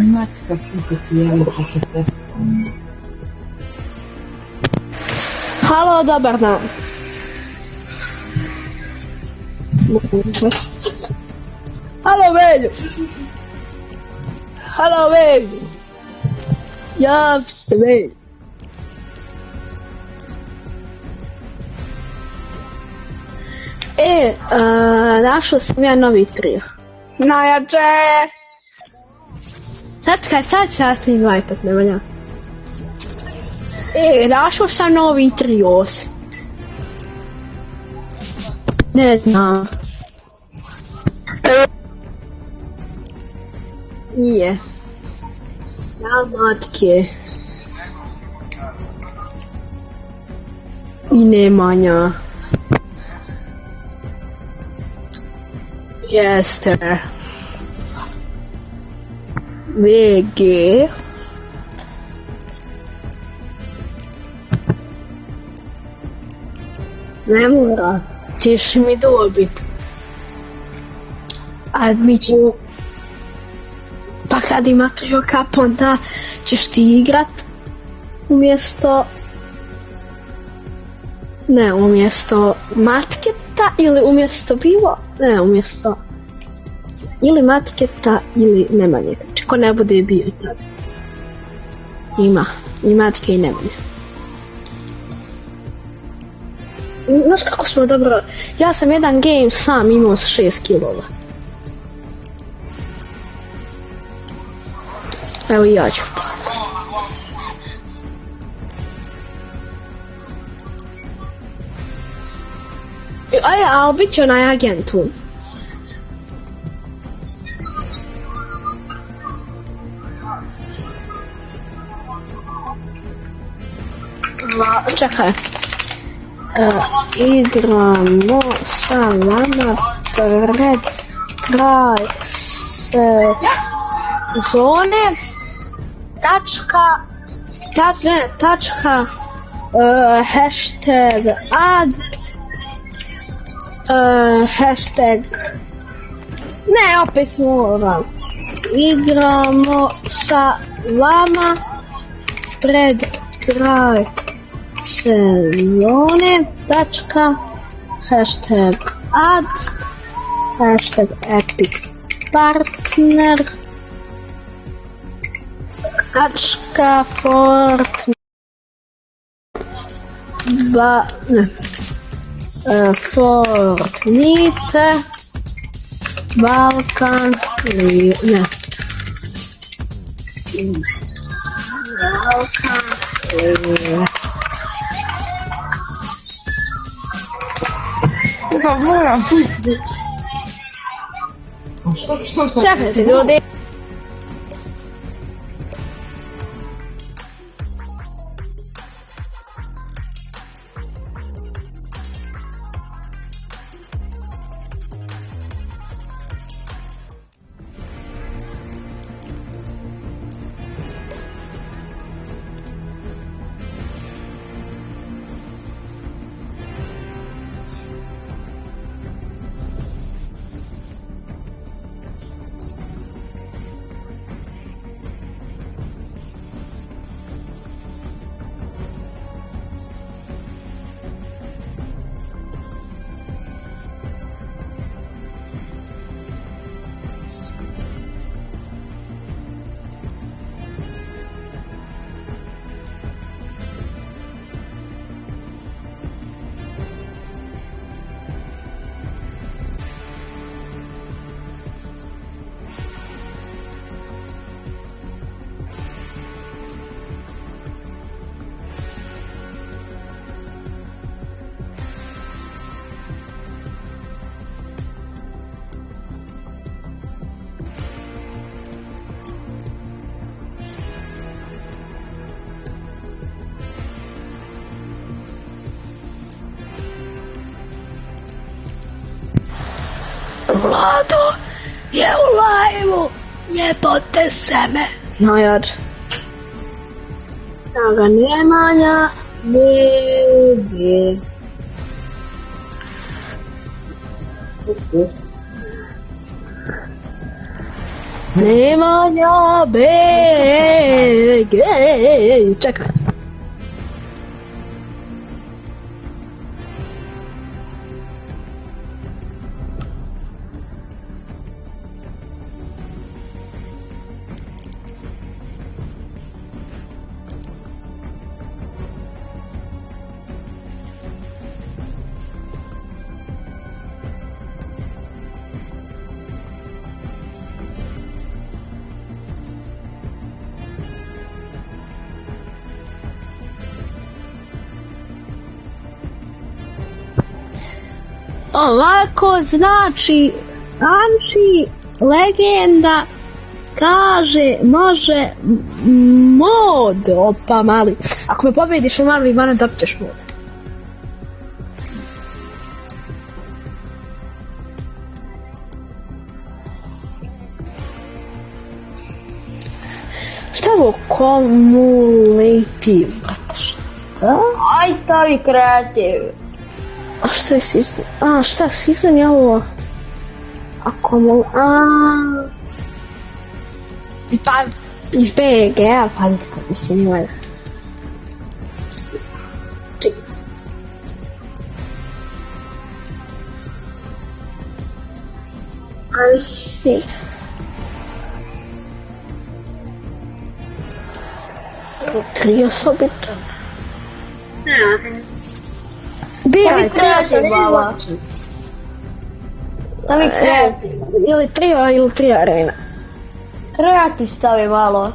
Mačka suka ti javite se te. Halo, dobar dan. Halo, Velju. Halo, Velju. Jav se, Velju. Našao sam ja novi trio. Najjače! Sačekaj, sad ću ja ti gledati, Nemanja. Našao sam novi trios. Ne znam. Nije. Ja matke. I Nemanja. Jeste. VG. Ne mora, ćeš mi dobit. A mi ćemo... Pa kad ima trio kap, onda ćeš ti igrat umjesto... Ne, umjesto matketa ili umjesto bilo... Ne, umjesto... Ili matketa ili Nemanje. Čeko ne bude bio tad. Ima. I matke i Nemanje. Znaš kako smo dobro... Ja sam jedan game sam imao 6 kilova. Evo i ja ću. Ali bit će onaj agent tu. Čekaj. Igramo sa vama pred kraj sezone. Tačka hashtag ad hashtag ne, opet moram. Igramo sa vama pred kraj sezone. Tačka hashtag ad hashtag epic partner tačka Fortnite Balkan ne Balkan Pa moram pustiti. Čekajte ljudi. Vlado je u live-u, jebote seme. Najad. Toga Nemanja, VG. Nemanja BG. Čekaj. Ovako znači, legenda kaže može mod, opa mali. Ako me pobediš u mali vana dobit ćeš mod. Šta je ovo cumulative, brate, šta? Aj stavi kreativ. A šta je season? A šta, season je ovo? Pa iz BG-a, pazite, mislim ima. Ali si. Tri osobito. Biraj, kreativ malo. Stavi kreativ. Ili tri arena. Kreativ stavi malo.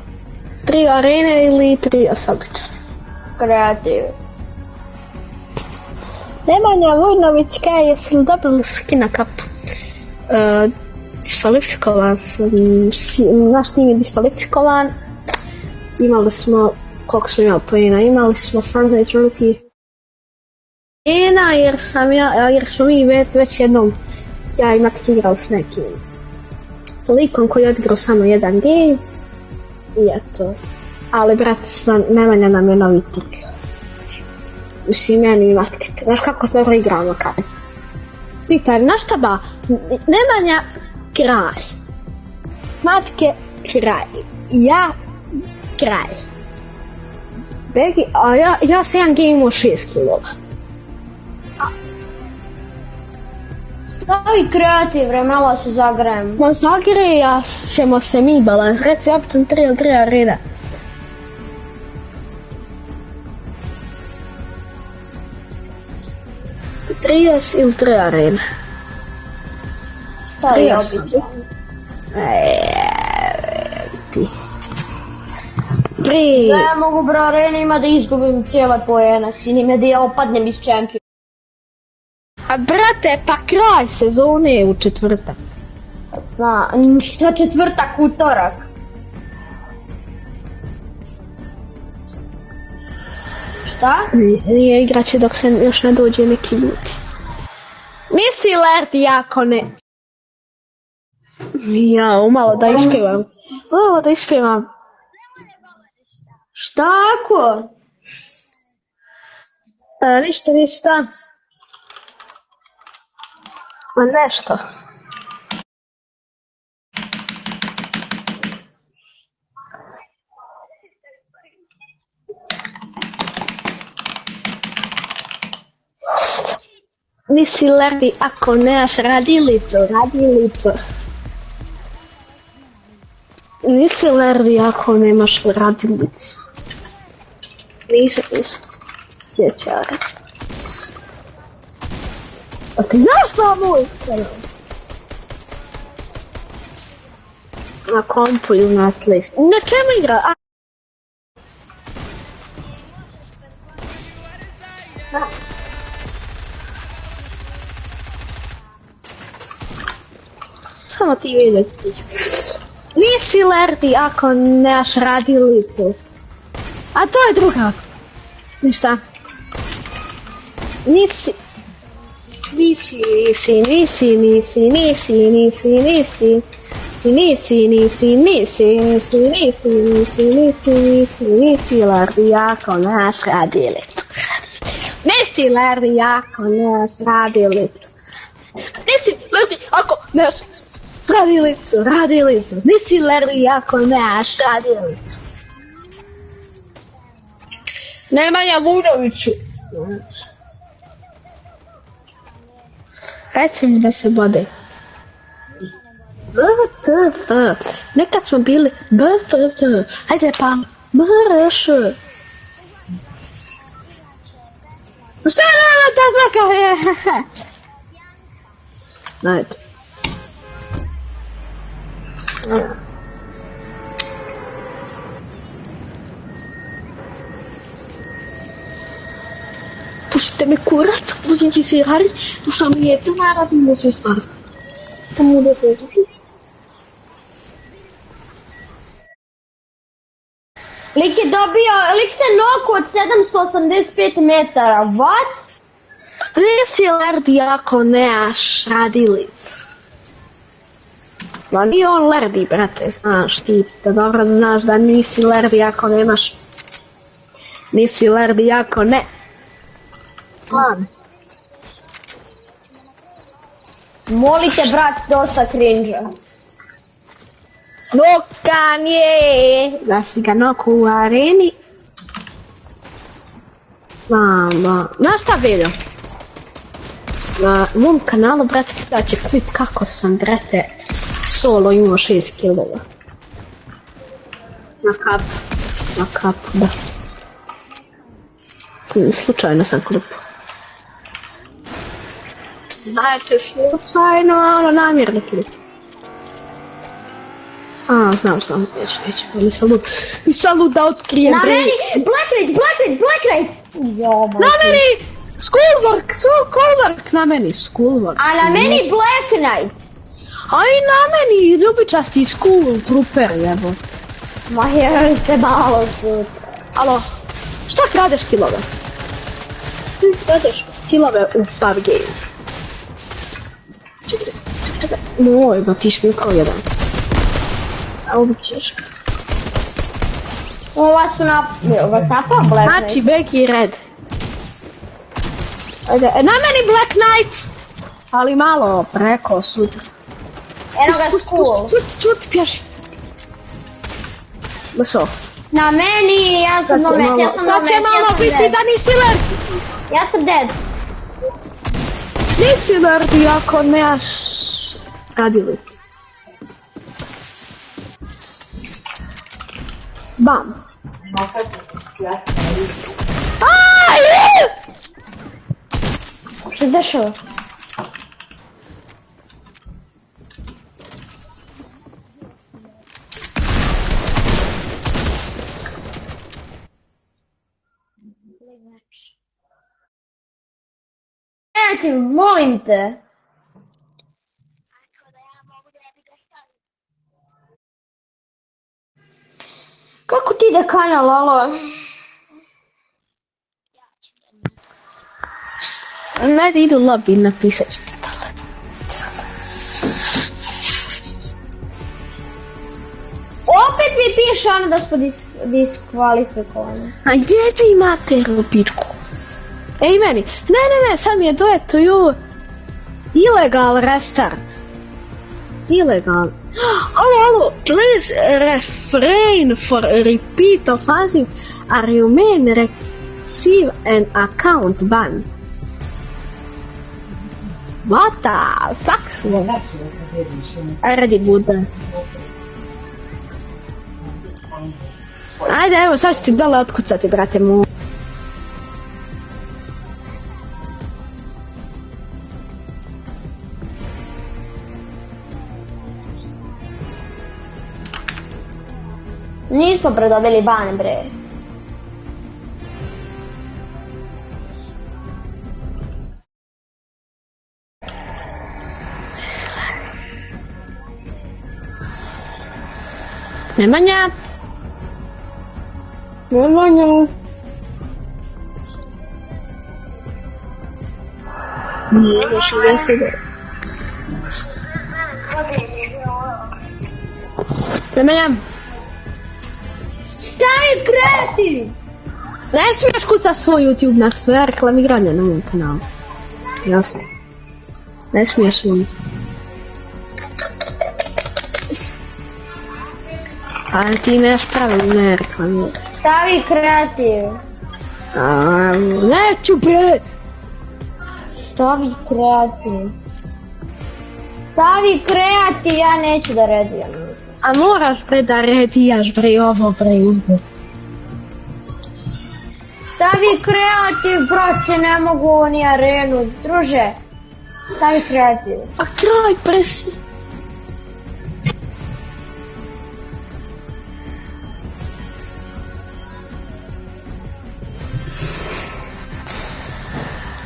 3 arene ili 3 osobito. Kreativ. Nemanja Vujnović kaj jesi li dobili skina kapu? Diskvalifikovan sam, naš tim je diskvalifikovan. Imali smo, koliko smo imali pojena, imali smo Fortnite Eternity. Jer smo mi već jednom, ja i Matik igrali s nekim likom koji je odigrao samo jedan game. I eto, ali brate, Nemanja nam je novi trik. Mislim, meni i Matik, znaš kako dobro igramo kad? Pitaj, znaš šta ba, Nemanja kraj, Matke kraj, ja kraj. Begi, a ja sam jedan game imao 6 kilova. Stavi kreativ, malo se zagrejem. Ma zagreja ćemo se mi balans, reci option 3 ili 3 arena. Trios ili 3 arena. Stavi obično. Ti. 3. Ne mogu bro arenima da izgubim cijele pojene, sini me da ja opadnem iz čempiona. A brate, pa kraj sezone je u četvrtak. Šta četvrtak, utorak? Šta? Nije igraće dok se još ne dođe neki ljudi. Nisi lerti jako ne. Ja, malo da ispjevam. Šta ako? Ništa. Ma nešto. Nisi lerdi ako nemaš radilicu. Nisi lerdi ako nemaš radilicu. Nisam. Dječarac. A ti znaš šta moj kanal? Na kompu ili na Atlas. Na čemu igra? Samo ti vidjeti. Nisi lerdi ako nemaš radilicu. A to je druga. Ništa. Nisi lerdi ako nemaš radilicu. Nisi lerdi ako nemaš radilicu. Nisi lerdi ako nemaš Radilicu, nisi lerli ako nemaš radilicu. Nemanja Vujoviću. Reci mi da se bode. BTF, nekad smo bili BFF, hajde pa MRŠ. Šta nema ta baka je? Najde. Pušite me kurac, pustići se radi, duša mi je to naravno da se stvar. Samo da se zvi. Lik je dobio, lik se noku od 785 metara, what? Nisi lerdi ako nemaš radilicu. Ma nije on lerdi, brate, znaš ti, da dobro znaš da nisi lerdi ako nemaš. Nisi lerdi ako ne. Plan. Molite, brat, dosta cringe-a. Nokan je, da si ga noku u areni. Mama, znaš šta vidio? Na mom kanalu, brate, sada će klip kako sam, solo imao 6 kilova. Na kapu, da. Slučajno sam klipao. Znači, slučajno, ono, namjerno klip. Znam sam, već, nisam lud da otkrijem. Na meni, Black Rate! Na meni! Schoolwork na meni, schoolwork. A na meni Black Knight. A i na meni, ljubičasti school trooper, jebo. Ma jeste malo sutra. Alo, šta kradeš kilove? Ti kradeš kilove u PUBG. Čekaj. Moj, ba ti šmi kao jedan. A ovdje ćeš. Ova su napao Black Knight. Znači, back i red. Na meni Black Knight! Ali malo preko sutra. Eno ga school. Pusti, čuti, pjaši. Baso. Na meni, ja sam Sad će malo biti da nisi lerdi. Ja sam dead. Nisi lerdi ako nemaš radilicu. Bam. Što se dešava? Ti, molim te. Kako ti ide kanal, alo? Ne da idu lobby, napisat ću ti to. Opet mi piše ono da smo diskvalifikovani. A jedi materu pičku. Ej meni, ne, sad mi je dojetuju illegal restart. Illegal. Alo, please refrain for repeat offensive or you may receive an account ban. What the fuck? Radi bude. Ajde, evo, sad ću ti dole otkucati, brate mu. Nismo predobili ban, bre. Nemanja. Nije još uvijek ide. Nemanja. Stavi kreativ! Ne smiješ kucat svoj YouTube na što je reklamiranje na ovom kanalu. Jasno. Ne smiješ on. Ali ti neš pravilno reklamirati. Stavi kreativ. Neću bre! Stavi kreativ. Stavi kreativ, ja neću da redijem. A moraš bre da redijaš bre ovo bre ide. Stavi kreativ, brate, ne mogu ni arenu, druže. Stavi kreativ. A kraj presi.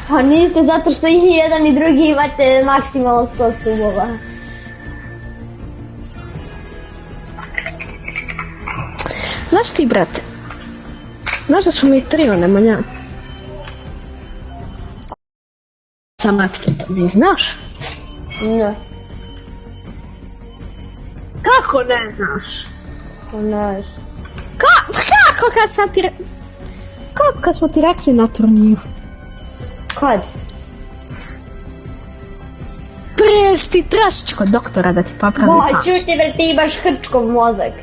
Pa niste zato što i jedan i drugi imate maksimalno 100 subova. Znaš ti brate? Znaš da smo mi trio nemanjaci? Sa matketom, ne znaš? Ne. Kako ne znaš? Ne. Kako kad sam ti kako kad smo ti rekli na turniru? Kad? Prez ti trebaš kod doktora da ti popravi Ma, pamet. čuti bre, ti imaš hrčkov mozak.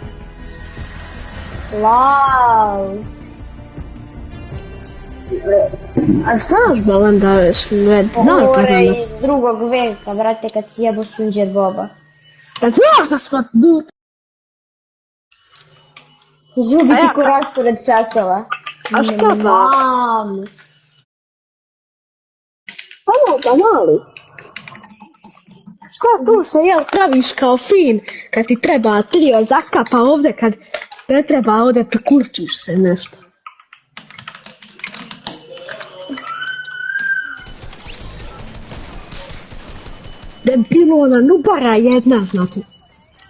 Wow. A znaš Balan da je sve Govore iz drugog veka, brate, kad si jebo sunđer boba. A znaš da smo Zubi ti ko raspored časova. A šta pa? Mams. Pa da mali. Šta tu se jel praviš kao fin kad ti treba trio zakapa ovdje kad ne treba ovdje prekurčiš se nešto. Debilona nubara jedna znači.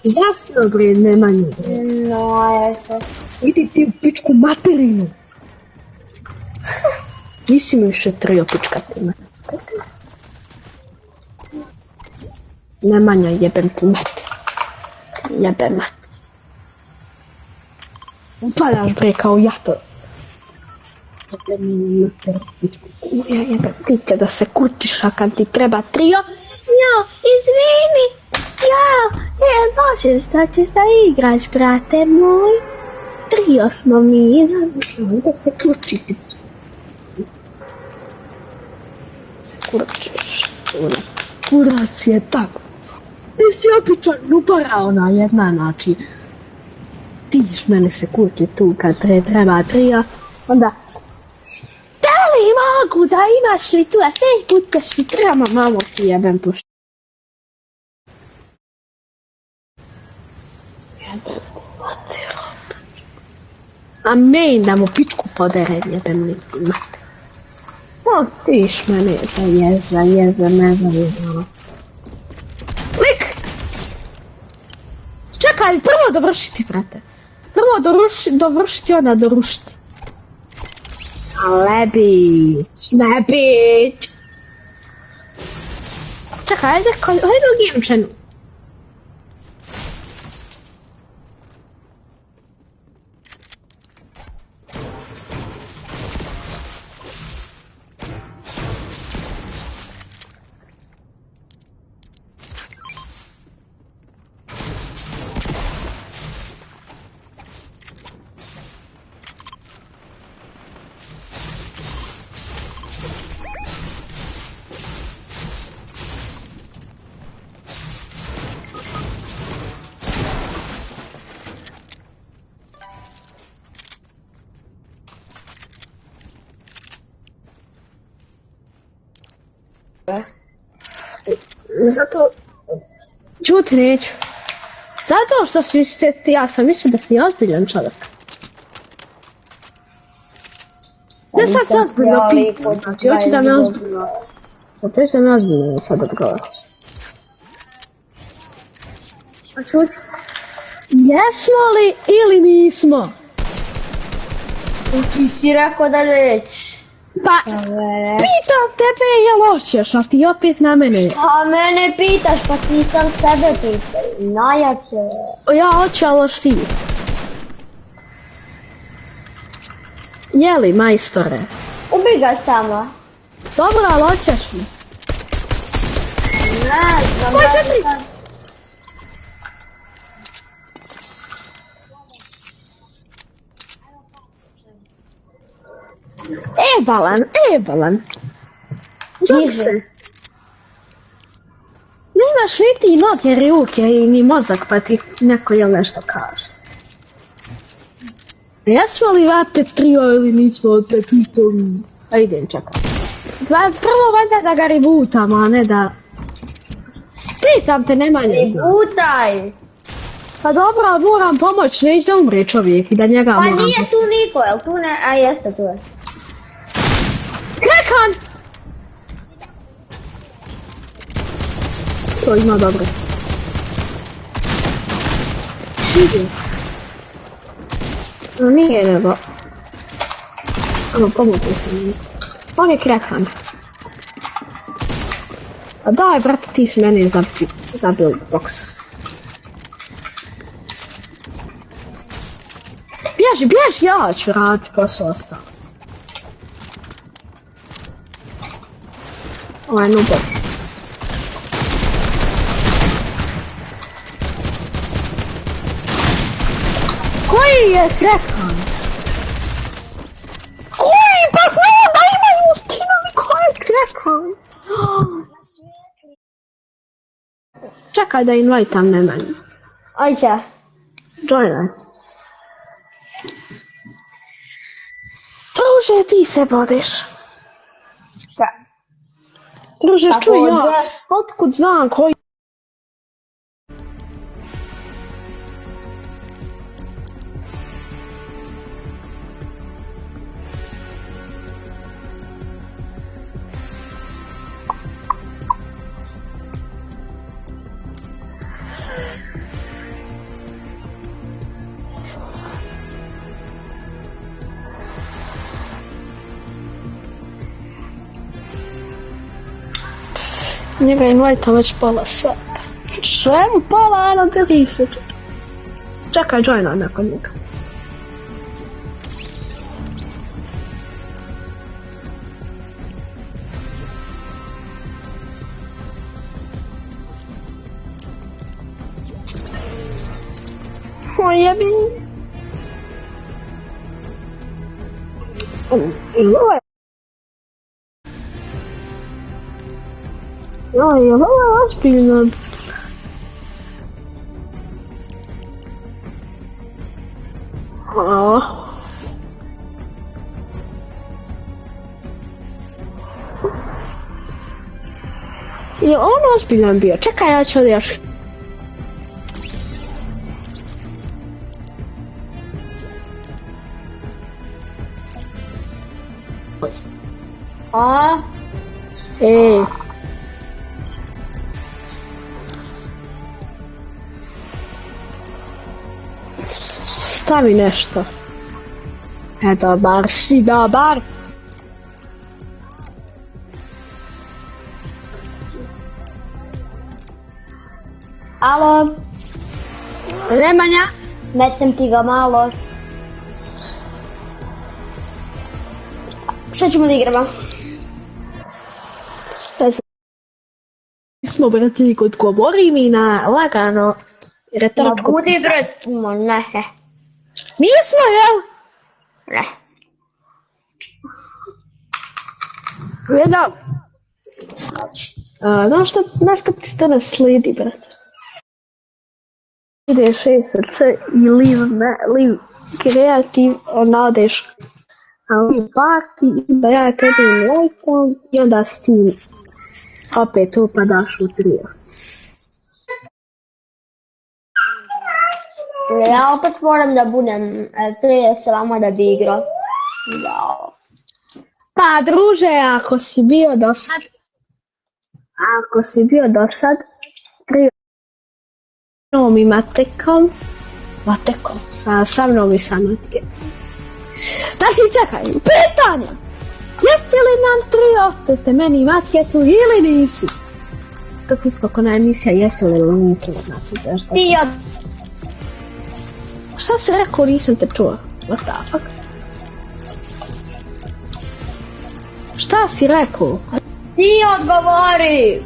Jasno bre Nemanju bre. No, eto. Idi ti u pičku materinu. Nisi mi više trio pičkati me. Nemanja jebem ti mati. Jebem mati. Upadaš bre kao jato. Jebem mi mater pičku. Ja jebem ti će da se kučiš a kad ti treba trio. Jo, izvini. Jo, možeš da igraš brate moj. Trio smo mi, da se kučiti. Kurac je tako. Ti si običan nubara ona jedna znači. Ti iš mene se kući tu kad treba trija. Onda da li mogu da imaš li tu Facebook ćeš mi trebamo mamo ti jebem pušta. Jebem ti matero. A main da mu pičku poderem jebem li ti matero. O, ti iš mene da jeza. Lik! Čekaj, prvo dovršiti, brate. Prvo dovršiti, onda dorušiti. Ale bić. Čekaj, ajde u Gimčenu. Zato... Čuti neću. Zato što ja sam mislila da si ozbiljan čovjek. Ne sad se ozbiljno pitam, znači hoću da me ozbiljno... Hoću da me ozbiljno sad odgovoriš. A čuti? Jesmo li ili nismo? Ti si rekao da nećeš. Pa, pitam tebe jel hoćeš, a ti opet na mene. A mene pitaš, pa ti sam sebe pitao. Najjače. Ja hoću, ali hoć ti. Jeli, majstore? Ubi ga samo. Dobro, ali hoćeš mi? Ne znam. Moj četiri! Balan. Džak se. Nemaš ni ti noge, ruke i ni mozak pa ti neko jel nešto kaže. Jesmo li vate trio ili nismo te pitali? A idem čekaj. Prvo valjda da ga rebutamo, a ne da... Pitam te, nema ne znam. Rebutaj! Pa dobro, ali moram pomoć, neće da umre čovjek i da njega moram... Pa nije tu niko, jel tu ne... A jeste tu je. Krekan! To ima dobro. Ide. No nije nego. Evo, pomogu sam mi. On je krekan. A daj, brate, ti si mene zabil box. Bježi, ja ću raditi posao ostalo. Ovaj nubo. Koji je krekan? Koji? Pa znam da imaju skinovi, ko je krekan? Čekaj da invajtam Nemanju. Ajde. Joinaj. Druže, ti se vodiš. Šta? Druže, Tako čuj ja, da. otkud znam koji... Njega invajtam već pola sata. Čemu pola, ano deli se. Čekaj, joinaj nakon njega. O jebi. Ovo je ozbiljno. Je on ozbiljan bio? Čekaj, ja ću još. A? Stavi nešto. Dobar si, dobar. Alo? Nemanja. Metem ti ga malo. Šta ćemo da igramo? Smo brati kod govori mi na lagano retoričko. Budi gretimo, ne. Nismo, jel? Ne. Jedno. Znaš kad ti to nas slidi, brate? Ideš SC i live kreativ, onda odeš na live party, da ja tebi lajkom i onda s tim opet upadaš u trio. Ja opet moram da budem prije s vama da bi igrao. Da. Pa druže, ako si bio do sad trio i matekom, sa mnom i sa matke. Znači čekaj, pitanje! Jeste li nam trio, to ste meni i matketu ili nisi? Tako isto ko na emisija, jesi li ili nisi, znači zašto? Ti od... Šta si rekao, nisam te čuo? What the fuck? Šta si rekao? Ti odgovori!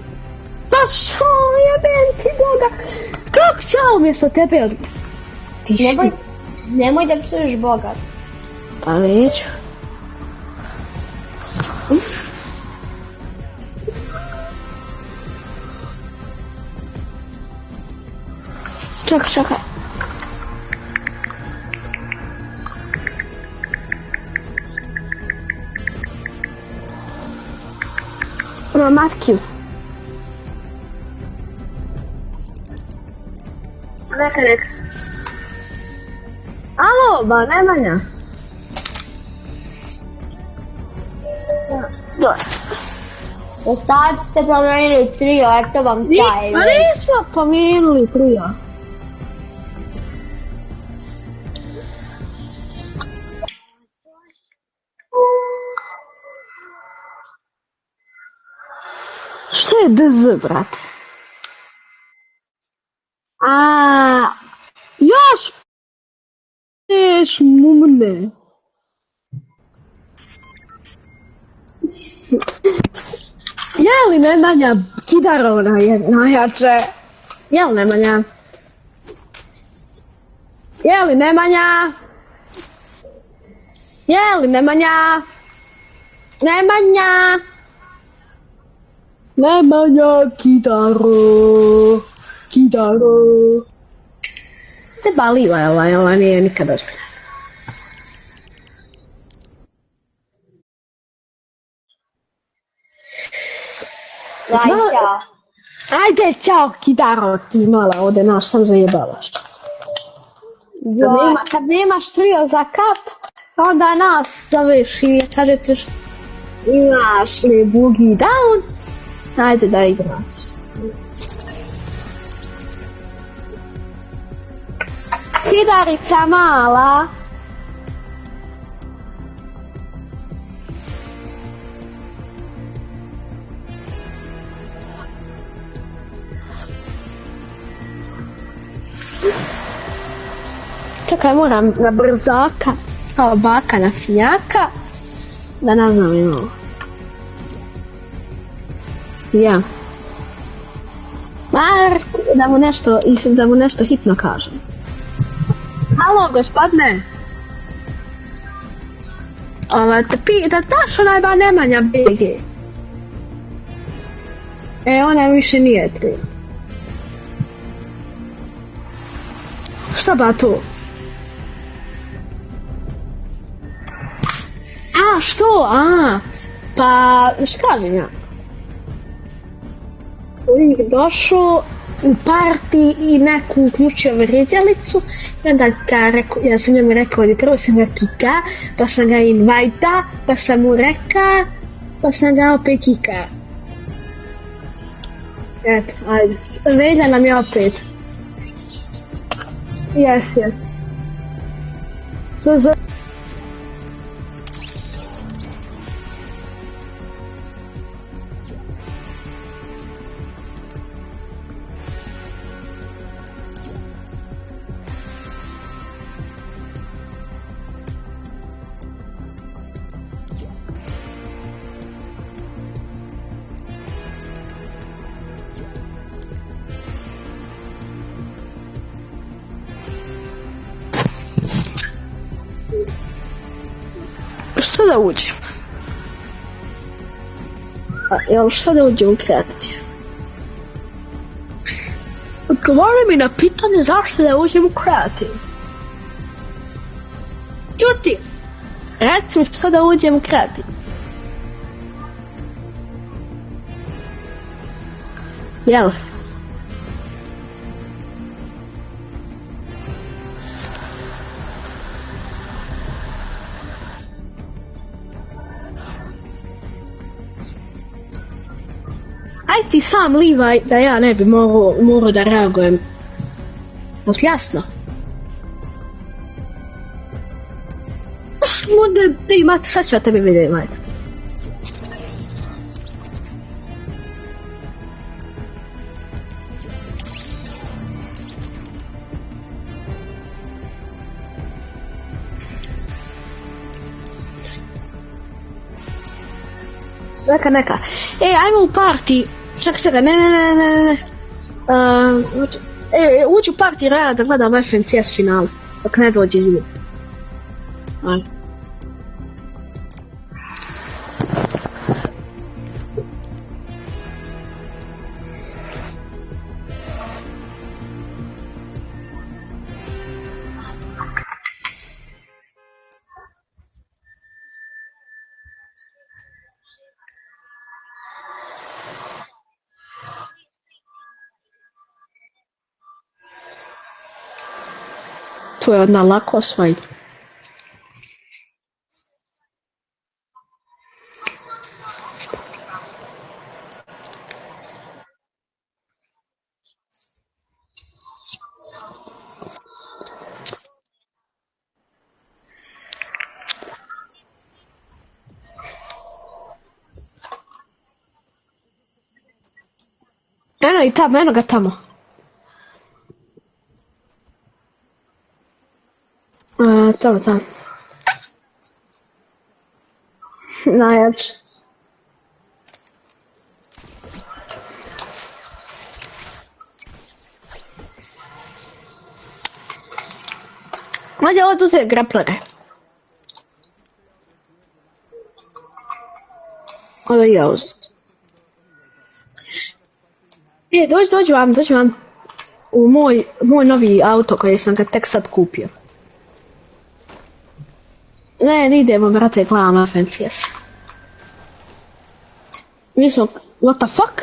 Pa što jebem ti Boga? Kako će ja umjesto tebe odgovori? Nemoj da psuješ Boga. Pa neću. Čekaj. Ima matkiju. Neka. Alo, ba, Nemanja. Dobro. Sad ste promijenili trio, eto vam taj. Ma nismo promijenili trio. Što je DZ, brate? Još peš mumne. Je li Nemanja kidarovna je najjače? Je li Nemanja? Je li Nemanja? Je li Nemanja? Nemanja! Nemanja kidaro. Te baliva je ova nije nikad ozbiljna. Ajde, ćao, kidaro, ti mala, ovdje naš sam zajebavaš. Kad nemaš trio za kap, onda nas zoveš i kaže ćeš imaš li boogie down, ajde da igraš. Kidarica mala. Čekaj, moram na brzaka, kao baka na finjaka, da nazovem ovo. Ja. Mark, da mu nešto hitno kažem. Halo, gospodine. Da daš onaj ba Nemanja BG. Ona više nije tri. Šta ba to? Što? Pa, šta kažem ja? Uvijek došao u parti i neku uključio vrijeđalicu i onda ja sam njemu rekao da prvo sam ga kika, pa sam ga invajta, pa sam mu reka, pa sam ga opet kika. Eto, ajde, vrijeđa nam je opet. Yes. Što da uđem? Što da uđem u kreativ? Odgovori mi na pitanje zašto da uđem u kreativ. Čuti! Reci mi što da uđem u kreativ. Jel? Aj ti sam livaj da ja ne bi morao da reagujem. Jel' jasno? Ti imate, sad ću ja tebi vidim, ajde. Neka. Ajmo u party. Čekaj, ne. Uđi u party Royale da gledam FNCS finale. Dok ne dođe ljudi. Ajde. tu je odna lako osvojiti. Eno ga tamo. Tamo. Najjače. Ajde oduzeti graplere. Ovo ja uzeti. Dođi vam. U moj novi auto koji sam ga tek sad kupio. Ne idemo, brate, gledam FNCS. Mi smo... What the fuck?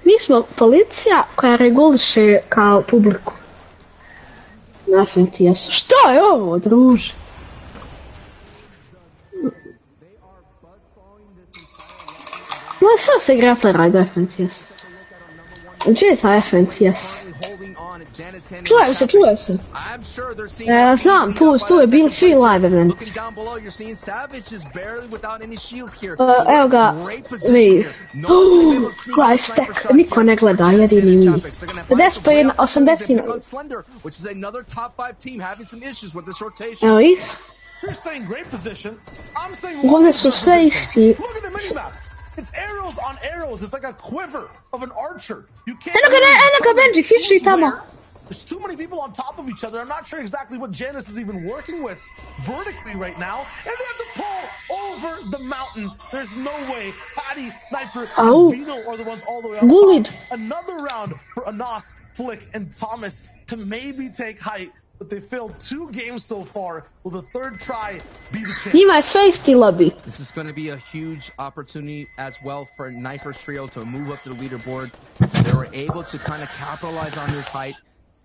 Mi smo policija koja reguliše kao publiku. Na FNCS. Što je ovo, druže? Moj sam se graplera do FNCS. Gdje je ta FNCS? Čuje se. Ja znam, tu je bili svi live eventi. Evo ga, vi. Gledaj stek, niko ne gleda, jedini mi. 80. Evo ih. Ovdje su sve isti. It's arrows on arrows. It's like a quiver of an archer. You can't. Eno ga Benji, fiši tamo. There's too many people on top of each other. I'm not sure exactly what Janice is even working with vertically right now. And they have to pull over the mountain. There's no way. Patty, Sniper, and Vino are the ones all the way up top. Another round for Anas, Flick, and Thomas to maybe take height. But they failed 2 games so far. Will the third try be the chance? Njima je sve isti lobby. This is going to be a huge opportunity as well for Knifer's trio to move up to the leaderboard. They were able to kind of capitalize on this height.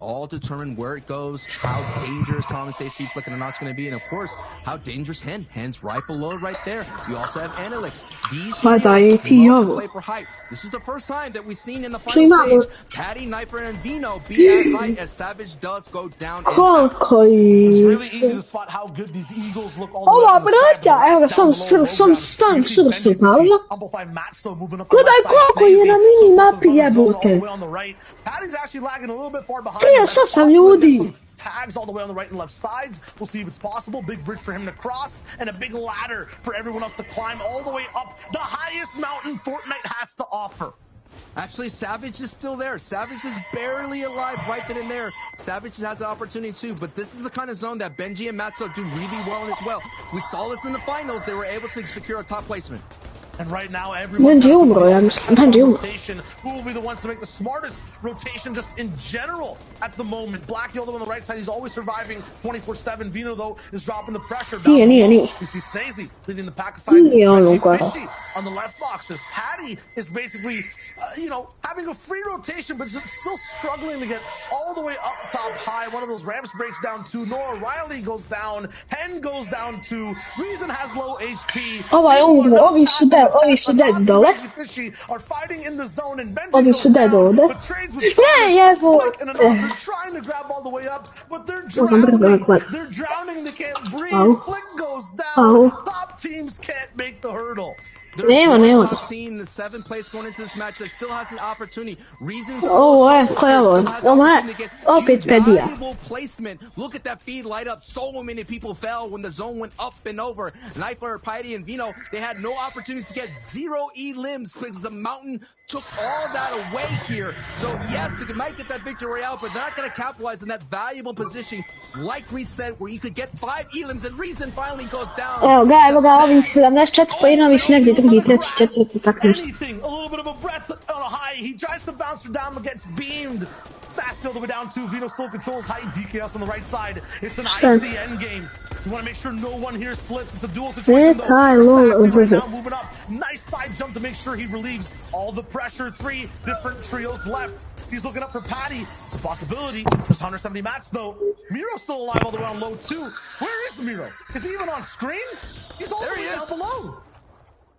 All determine where it goes, how dangerous Thomas AC Flick and Anat's going to be, and of course, how dangerous Hen's right below right there. You also have Analyx. These players love to play for height. This is the first time that we've seen in the final stage Patty, Knifer, and Vino be at height as Savage does go down. It's really easy to spot how good these Eagles look all the way up. Evo ga, sam stan se palio. Gledaj koliko je na mini mapi jebote. Patty's actually lagging a little bit far behind. Ljudi. Tags all the way on the right and left sides. We'll see if it's possible. Big bridge for him to cross and a big ladder for everyone else to climb all the way up the highest mountain Fortnite has to offer. Actually, Savage is still there. Savage is barely alive right then and there. Savage has an opportunity too, but this is the kind of zone that Benji and Matzo do really well in as well. We saw this in the finals. They were able to secure a top placement. And right now, everyone's rotation. Who will be the ones to make the smartest rotation just in general at the moment? Black Yoda on the right side, he's always surviving 24/7. Vino, though, is dropping the pressure. We see Snazy leading the pack aside. Fishy on the left boxes. Patty is basically, having a free rotation, but still struggling to get all the way up top high. One of those ramps breaks down too. Nora Riley goes down. Hen goes down too. Reason has low HP. Ovi su dead dole. Ovi su dead ovdje. Ne, jebote. They're drowning, they can't breathe. Flick goes down. Top teams can't make the hurdle. Nema. Seen the 7th place going into this match that still has an opportunity. Reason opet pedija. Placement. Look at that feed light up. So many people fell when the zone went up and over. Knifler, Piety, and Vino, they had no opportunities to get 0 E limbs because the mountain took all that away here. So yes, they might get that victory royale, but they're not going to capitalize on that valuable position, like Reese said, where you could get 5 elims, and Reason finally goes down. Evo ga, ovi 74 poenović negdje drugi, treći, četvrti, tako nešto. Anything, a little bit of a breath on a high. He tries to bounce her down, but gets beamed Sassy all the way down to Vino still controls height. DKS on the right side. It's an icy end game. You want to make sure no one here slips. It's a dual situation though. Sassy right now moving up. Nice side jump to make sure he relieves all the pressure. 3 different trios left. He's looking up for Patty. It's a possibility. There's 170 mats though. Miro's still alive all the way on low too. Where is Miro? Is he even on screen? He's all the way down below.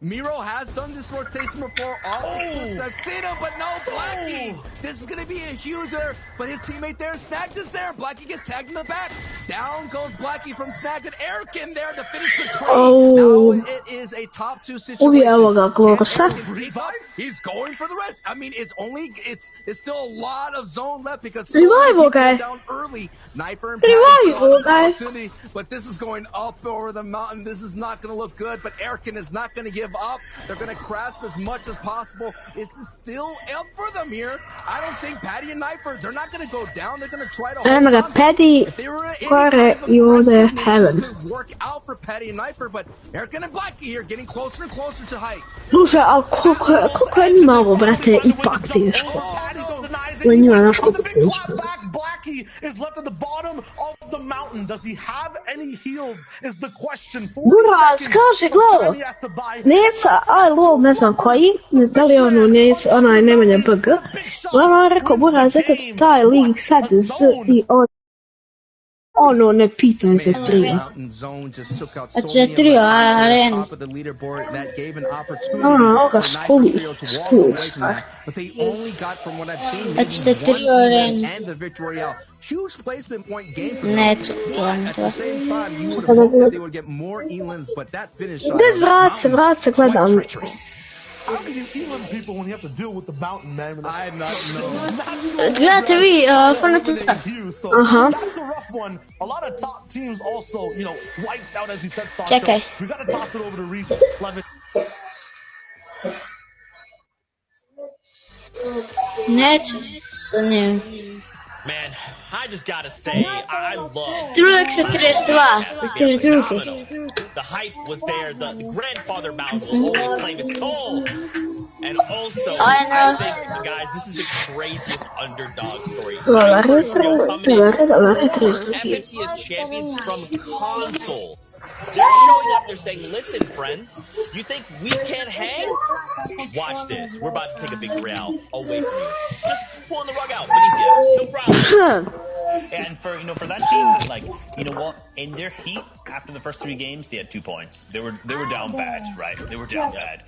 Miro has done this rotation before. I've seen him, but no, Blackie. This is going to be a huger, but his teammate there, Snagged, is there. Blackie gets tagged in the back. Down goes Blackie from Snagged, and Eric in there to finish the trade. Now it is a top 2 situation. He's going for the rest. I mean, it's still a lot of zone left because Revival guy down early. Knifer and Revival guy. Opportunity, but this is going up over the mountain. This is not going to look good, but Erican is not going to give up. They're going to grasp as much as possible. It's still up for them here. I don't think Patty and Knifer, they're not going to go down. They're going to try to hold on. Patty, you're the heaven. Work out for Patty and Knifer, but Erican and Blackie here getting closer and closer to height. Слушай, а колко е имало, брате, ипак тежко? When you are not Blackie is left at the bottom of the mountain. Does he have any heals? Is the question. Buraz, kaži, gledaj, Neca, lol, ne znam koji, da li ono Neca, onaj Nemanja BG, on rekao, Buraz, eto taj lig sad i ono ne pitaj za trio. Znači trio, arena. Ovoga skuli. Znači trio, arena. Neću, vrat se, gledam. How can you Elam people when you have to deal with the mountain, man? I'm not know. Gledajte vi, fanatica. That's a rough one. A lot of top teams also, wiped out, as you said, Sasha. Čekaj. We got to toss it over to Reese. Neću sa njim. Man, I just gotta say, I love Drugak se 32. The hype was there, the grandfather mouth will always claim its toll. And also, I think, guys, this is the craziest underdog story. FNC is champions from console. They're showing up, they're saying, listen, friends, you think we can't hang? Watch this. We're about to take a big real away from you. Just pulling the rug out beneath you. No problem. And for that team, like, you know what? In their heat, after the first 3 games, they had 2 points. They were down bad, right? They were down bad.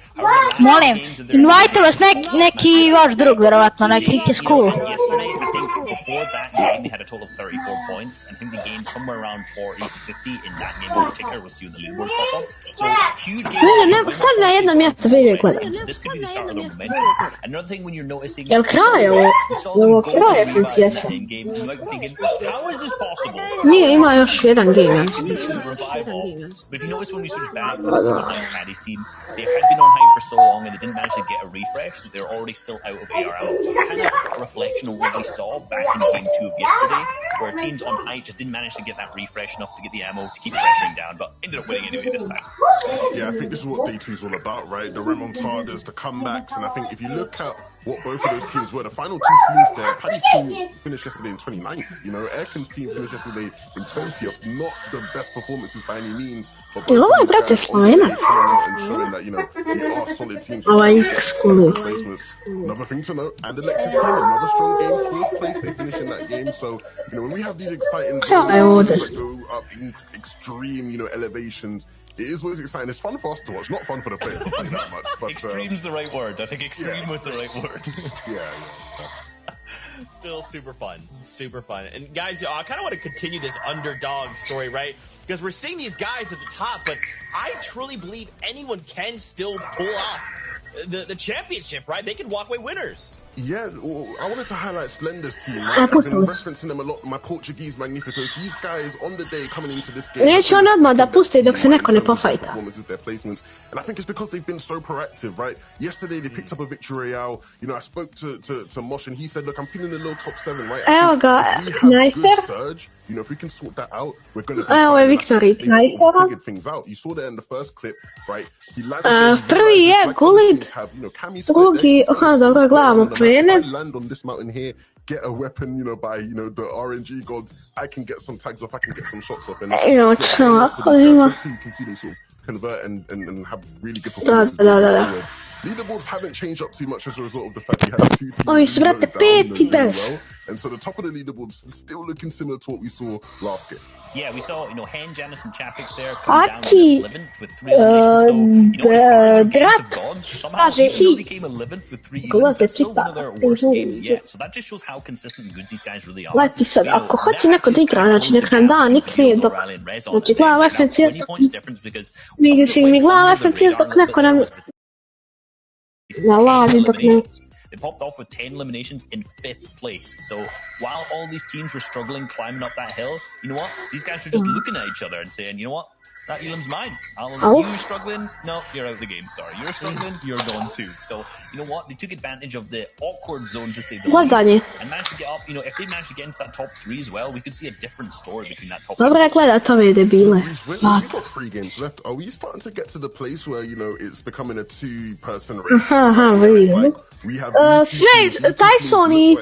Molim, invite vas neki vaš drug, verovatno, neki je school. Yesterday, I think before that game, they had a total of 34 points. I think they gained somewhere around 40 to 50 in that game in particular. We'll see the leaderboards pop up. So, huge game. Stavlja na jedno mjesto, vidi, gledam. This could be the start of the momentum. Another thing when you're noticing... Jel kraj ovo kraj FNCS-a? You might be thinking, how is this possible? Nije, ima još jedan game, ja mislim. But if you notice when we switch back to someone like Patty's team, they had been on hype for so long and they didn't manage to get a refresh, so they're already still out of ARL. So it's kind of a reflection of what we saw back in game 2 of yesterday, where teams on hype just didn't manage to get that refresh enough to get the ammo to keep pressuring down, but ended up winning anyway this time. Yeah, I think this is what Day 2 is all about, right? The remontadas, the comebacks, and I think if you look at what both of those teams were, the final 2 teams there, Paddy's team finished yesterday in 29th, Erkin's team finished yesterday in 20th, not the best performances by any means, but both of these guys showing that, they are solid teams. Another thing to note, and Alexis team, another strong game, 4th place, they finished in that game, so, when we have these exciting games that go up in extreme, elevations, it is always exciting. It's fun for us to watch, not fun for the players. Not that much. But, extreme's the right word. I think extreme was the right word. Yeah. Still super fun. And guys, I kind of want to continue this underdog story, right? Because we're seeing these guys at the top, but I truly believe anyone can still pull off the championship, right? They can walk away winners. Yeah, I wanted to highlight Slender's team, right? I've been referencing them a lot, my Portuguese Magnificos. These guys, on the day coming into this game, neće on odmah da pusti dok se neko ne pofajta. Their placements. And I think it's because they've been so proactive, right? Yesterday they picked up a victory royale. I spoke to Mosh and he said, look, I'm feeling a little top 7, right? Evo ga, Knifer. Surge, if we can sort that out, we're going to evo je Victory Knifera. Figured things out. You saw that in the first clip, right? He landed prvi je Gulid, drugi, dobro, gledamo krene. If I land on this mountain here, get a weapon, you know, by, you know, the RNG gods, I can get some tags off, I can get some shots off. And hopefully you can see them sort of convert and have really good performances. Leaderboards haven't changed up too much as a result of the fact you have two teams well. And so the top of the leaderboards still looking similar to what we saw last year. Yeah, we saw, you know, Hen, Janus, and Chapix there come down to 11th with 3 eliminations. So, you know, as far as their games have gone, somehow even though they came 11th with 3 eliminations, that's still one of their worst games yet. So that just shows how consistent and good these guys really are. Gledajte sad, ako hoće neko da igra, znači nek nam da nickname dok... Znači glava FNCS dok... Mi glava FNCS dok neko nam... Na lavi dok ne... They popped off with 10 eliminations in 5th place. So while all these teams were struggling climbing up that hill, you know what? These guys were just looking at each other and saying, you know what? That Elam's mine. You're struggling? No, you're out of the game. Sorry. You're struggling? You're gone too. So, you know what? They took advantage of the awkward zone to say the least and managed to get up. You know, if they managed to get into that top 3 as well, we could see a different story between that top 3. We've got 3 games left. Are we starting to get to the place where, you know, it's becoming a 2-person race? Sve, Tyson I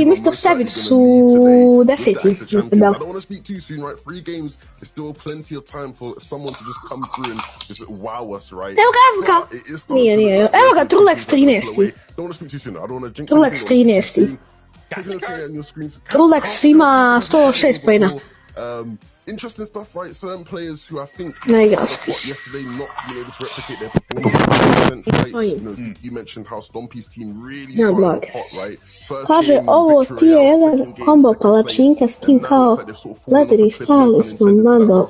Mr. Savage su 10. I don't want to speak too soon, right? 3 games is still plenty of time for someone to just come through and just wow us, right? Evo ga. Nije. Evo ga, Trulex 13. Don't want to speak too soon. I don't want to jinx Trulex 13. Trulex ima 106 poena. Interesting stuff, right? Certain players who I think yesterday not being able to replicate their performance, right? You know, you mentioned how Stompy's team really started hot, right? Kaže, ovo ti je jedan kombo palačinka s tim kao lederi stali smo Nando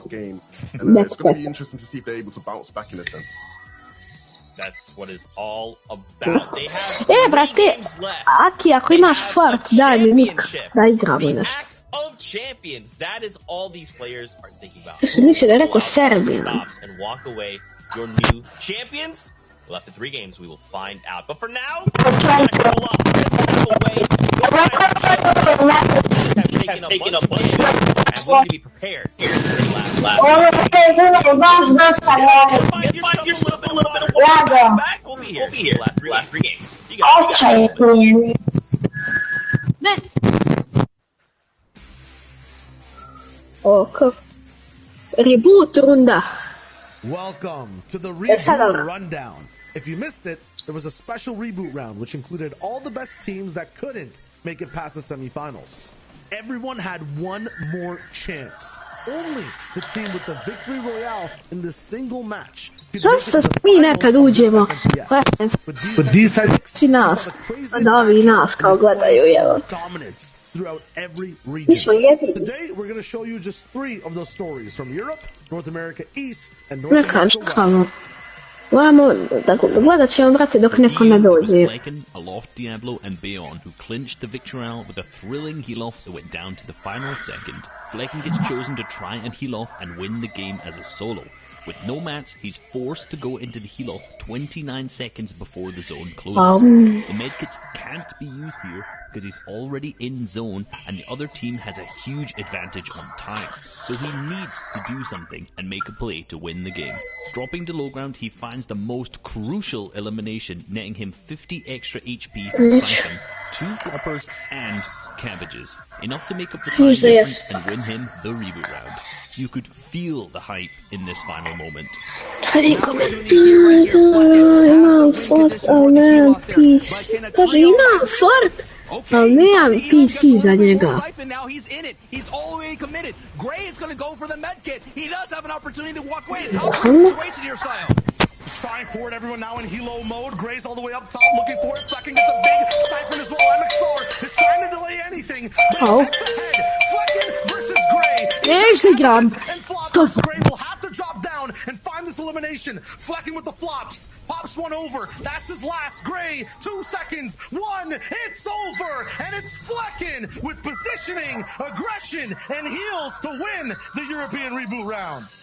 backpack. Interesting to see if they're able to bounce back in a sense. That's what it's all about. They have brate, Aki, ako imaš fart, daj mi mik, da igramo nešto. Of champions, that is all these players are thinking about. Mislim da je rekao Serbia. And walk away your new champions. Well, after 3 games, we will find out. But for now, taking up one game, and we need to be prepared for the last. We'll be here. Last 3 games. So you got Reboot runda. Welcome to the reboot rundown. If you missed it, there was a special reboot round which included all the best teams that couldn't make it past the semifinals. Everyone had one more chance. Only the team with the victory royale in the single match. Mi nekad uđemo. Svi nas. Da ovi nas kao gledaju, evo. Throughout every region. Today, we're going to show you just 3 of those stories from Europe, North America East, and North America West. Moramo da gledat ćemo, brate, dok neko ne dođe. Aloft, Diablo, and Bayon, who clinched the victory with a thrilling heal-off that went down to the final second. Flecken gets chosen to try and heal off and win the game as a solo. With no mats, he's forced to go into the heal-off 29 seconds before the zone closes. The medkits can't be used here because he's already in zone and the other team has a huge advantage on time. So he needs to do something and make a play to win the game. Dropping to low ground, he finds the most crucial elimination, netting him 50 extra HP from Siphon, 2 uppers and cabbages. Enough to make up the time difference and win him the reboot round. You could feel the hype in this final moment. Ali nemam PC za njega. Now he's in it. He's all the way committed. Gray is going to go for the med kit. He does have an opportunity to walk away. How is the situation here, Sile? Trying for it, everyone now in helo mode. Gray's all the way up top, looking for it. Flecken gets a big siphon as well. MXR is trying to delay anything. Flecken versus Gray. Stop. Gray will have to drop down and find this elimination. Flecken with the flops. Pops one over. That's his last. Gray, 2 seconds. 1. It's over. And it's Flecken with positioning, aggression, and heals to win the European reboot rounds.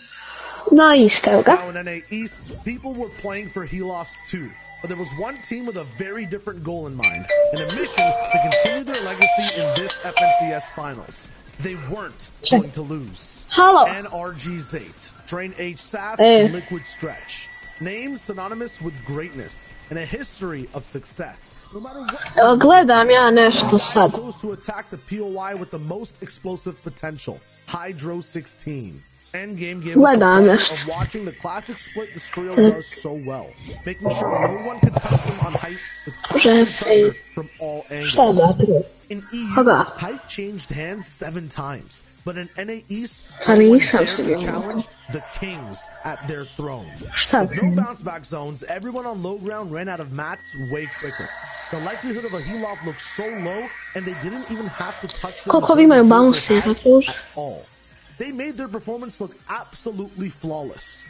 Nice, Now in NA East, people were playing for heal-offs too, but there was one team with a very different goal in mind, and a mission to continue their legacy in this FNCS finals. They weren't going to lose. Hello. NRG Zate, Train H Saf, and Liquid Stretch. Names synonymous with greatness and a history of success. No matter what, Gledam ja nešto sad. chose to attack the POI with the most explosive potential, Hydro 16. Endgame gave us the Gledam pleasure nešto. of watching the classic split the trio does so well, making sure no one could touch them on height with constant pressure from all Šta angles. da treba? In EU, Koga? height changed hands 7 times, but in NA East, Pa no one nisam dared se to bio. challenge the kings at their throne. Šta With no sam? bounce back zones, everyone on low ground ran out of mats way quicker. The likelihood of a heal off looked so low, and they didn't even have to touch the Koliko vi imaju bouncera, tuž? at all. They made their performance look absolutely flawless.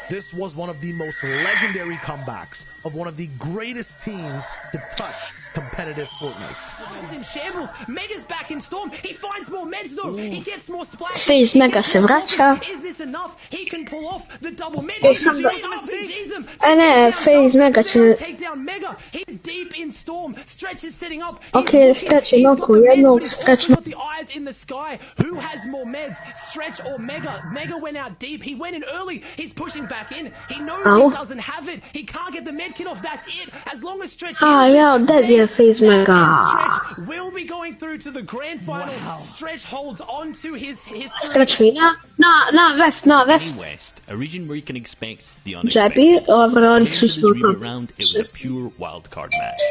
This was one of the most legendary comebacks of one of the greatest teams to touch competitive Fortnite. He's in shambles. Mega's back in storm. He finds more meds though. He gets more splash. FaZe Mega se vraća. Is this enough? He can pull off the double med. sam da- RPGs them. A ne, FaZe Mega će... Take down Mega. He's deep in storm. Stretch is setting up. Ok, Stretch je noku jednog, Stretch got the eyes in the sky. Who has more meds? Stretch or Mega? Mega went out deep. He went in early. He's pushing back in. He knows Ow. he doesn't have it. He can't get the med kit off. That's it. As long as Stretch Ja, dead je FaZe Mega. Stretch will be going through to the grand final. Stretch holds on to his history. Stretch vina. Na west. In West, a region where you can expect the unexpected. Džebi, oni Going su into this isto reboot tam. round, it was a pure wildcard match.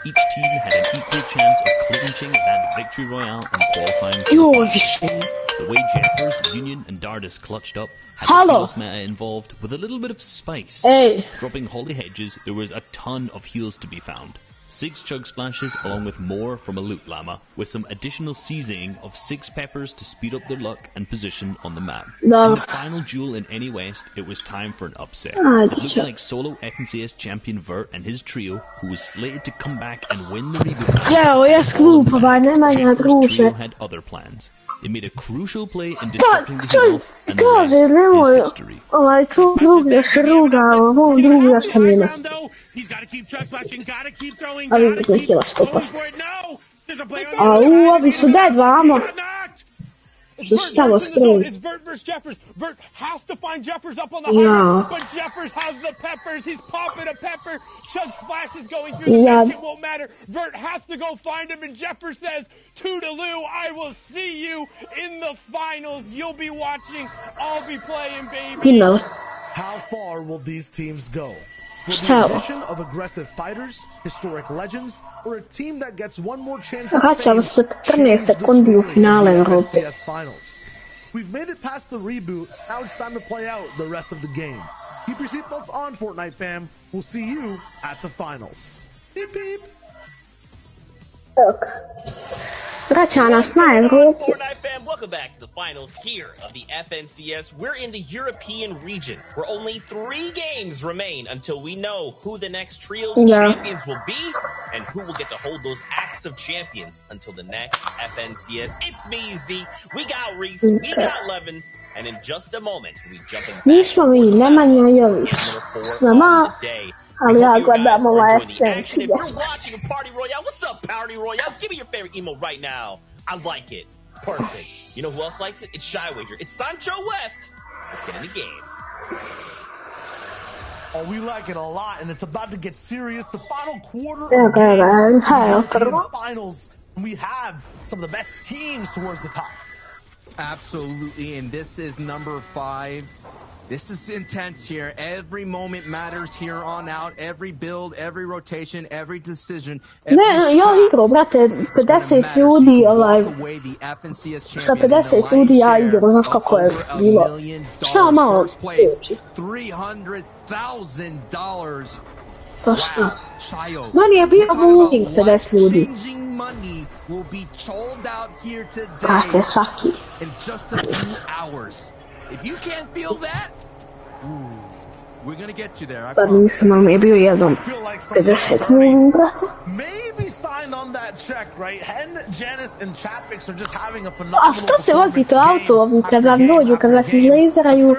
Each team had an equal chance of clinching that victory royale and qualifying for the Joj, final. više. The way Jeffers, Union, and Dardis clutched up had Hello. the meta involved with a little bit of spice. Ej, Dropping Holy Hedges, there was a ton of heals to be found. 6 chug splashes along with more from a loot llama, with some additional seasoning of 6 peppers to speed up their luck and position on the map. In dobro. the final duel in NA West, it was time for an upset. Ah, It looked sure. like solo FNCS champion Vert and his trio, who was slated to come back and win the reboot. Evo, jes glup, Nemanja Jeffers' druže. trio had other plans. They made a crucial play in Da, disrupting the čuj, heal-off, and the kaže, rest nemoj, is history. tu drugi se rugao, ovom drugi zašto mi je nas. He's got to keep chug slashing, got to keep throwing, A got vidim to da keep ih je going 100%. for it. No! There's a play on Au, ovi su dead, vamo. Got knocked! Su stavo skroz. It's Vert versus Jeffers. Vert has to find Jeffers up on the Yeah. high, but Jeffers has the peppers. He's popping a pepper. Chug Splash is going through the Yeah. net. It won't matter. Vert has to go find him, and Jeffers says, "Toodaloo, I will see you in the finals. You'll be watching. I'll be playing, baby." Pinali. How far will these teams go? Will Šta the je ovo? addition of aggressive fighters, historic legends, or a team that gets one more chance at Vraćamo fame se 14 change the sekundi u story finale of the Europe. FNCS finals? We've made it past the reboot. Now it's time to play out the rest of the game. Keep your seatbelts on, Fortnite fam. We'll see you at the finals. Beep beep. Evo ga. Vraća nas na Evropu. Fortnite fam, welcome back to the finals here of the FNCS. We're in the European region, where only 3 games remain until we know who the next trio of Yeah. champions will be and who will get to hold those acts of champions until the next FNCS. It's me, Z. We got Reese, we got Levin, and in just a moment, we jump in. Nismo mi, Nemanja i ovi s nama, ali ja gledam ova If you're FNCS. watching a Party Royale, what's up, Party Royale? Give me your favorite emo right now. I like it. Perfect. You know who else likes it? It's Shy Wager. It's Sancho West. Let's get in the game. Oh, we like it a lot, and it's about to get serious. The final quarter Evo of ga, evo ga, games, ha, evo European prvo. finals, and we have some of the best teams towards the top. Absolutely, and this is number 5. This is intense here. Every moment matters here on out. Every build, every rotation, every decision. Ne, ja igrao, brate, 50 ljudi, sa 50 ljudi ja igrao, znaš kako je bilo. Šta malo priči? $300,000. Pa šta? Meni je bio bowling 50 ljudi. Will be sold out here today Brate, svaki. in just a few hours. If you can't feel that, we're gonna get you there. I Pa promise. nisam, ali mi je bio jednom 50 ljudi, brate. Maybe signed on that check, right? Hen, Janice, and Chapix are just having a A phenomenal što se vozite u autovom kad vam dođu, kad vas izlazeraju?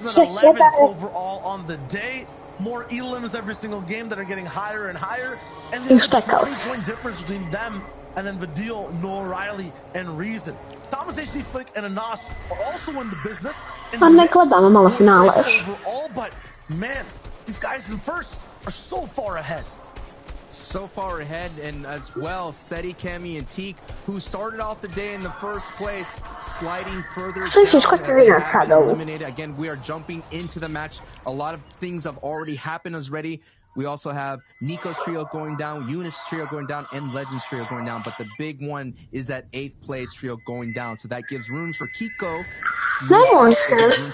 Sve jedan overall on the day. More elims every single game that are getting higher and higher. And I there's šta a kao 20-point difference between them and then Vadil, Noah Riley, and Reason. Thomas HC Flick and Anas are also in the business. Pa ne gledamo malo finale još. Overall, but man, These guys in first are so far ahead. So far ahead, and as well, Seti, Kemi, and Teak, who started off the day in the first place, sliding further down as they have been eliminated. Again, we are jumping into the match. A lot of things have already happened already. We also have Nico's trio going down, Eunice's trio going down, and Legends trio going down. But the big one is that 8th place trio going down. So that gives rooms for Kiko. Room for Savage to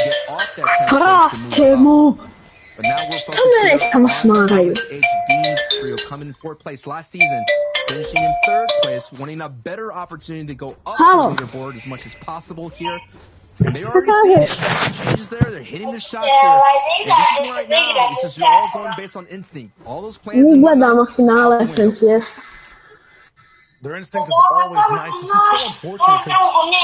get off that 10th place to move up. But now we're focused on HD trio coming in 4th place last season, finishing in 3rd place, wanting a better opportunity to go up the leaderboard as much as possible here. And they're already seeing it. Changes there. They're hitting the shots there. And this is right now. It's just you're all going based on instinct. All those plans. Their instinct is always nice. It's just so unfortunate because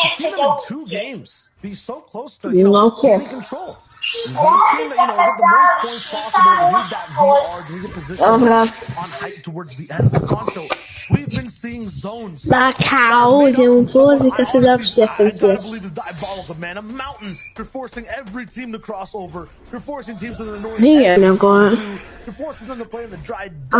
you see them in 2 games be so close to taking control. Team that, is at the most points possible to read that VR, to get position on height towards the end of the console. We've been seeing zones. I believe is diabolical, man. A mountain. You're forcing every team to cross over. You're forcing teams in the north. You're forcing them to play in the dry desert.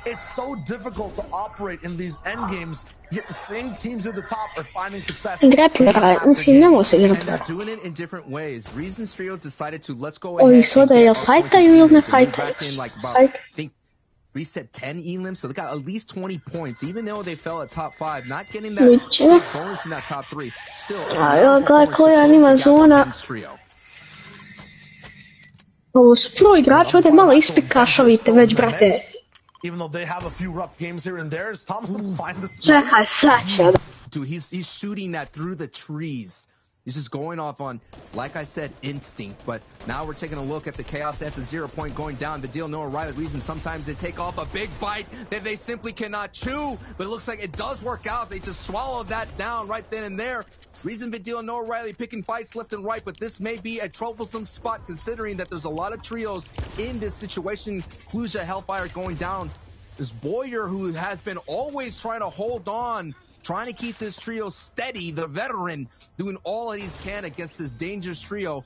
It's so difficult to operate in these end games, yet the same teams at the top are finding success. And they're doing it in different ways. Reasons Trio decided to let's go ahead I think reset 10 elims, so they got at least 20 points, even though they fell at top 5, not getting that big bonus in that top 3. Still, Trio. Even though they have a few rough games here and there, Thomas will find the Dude, he's shooting that through the trees. He's just going off on, like I said, instinct. But now we're taking a look at the Chaos F, the 0 point going down. Vidil, no O'Reilly reason. Sometimes they take off a big bite that they simply cannot chew. But it looks like it does work out. They just swallow that down right then and there. Reason Vidil, no O'Reilly picking fights left and right, but this may be a troublesome spot considering that there's a lot of trios in this situation. Kluja, Hellfire going down. This Boyer, who has been always trying to hold on, trying to keep this trio steady, the veteran, doing all that he can against this dangerous trio.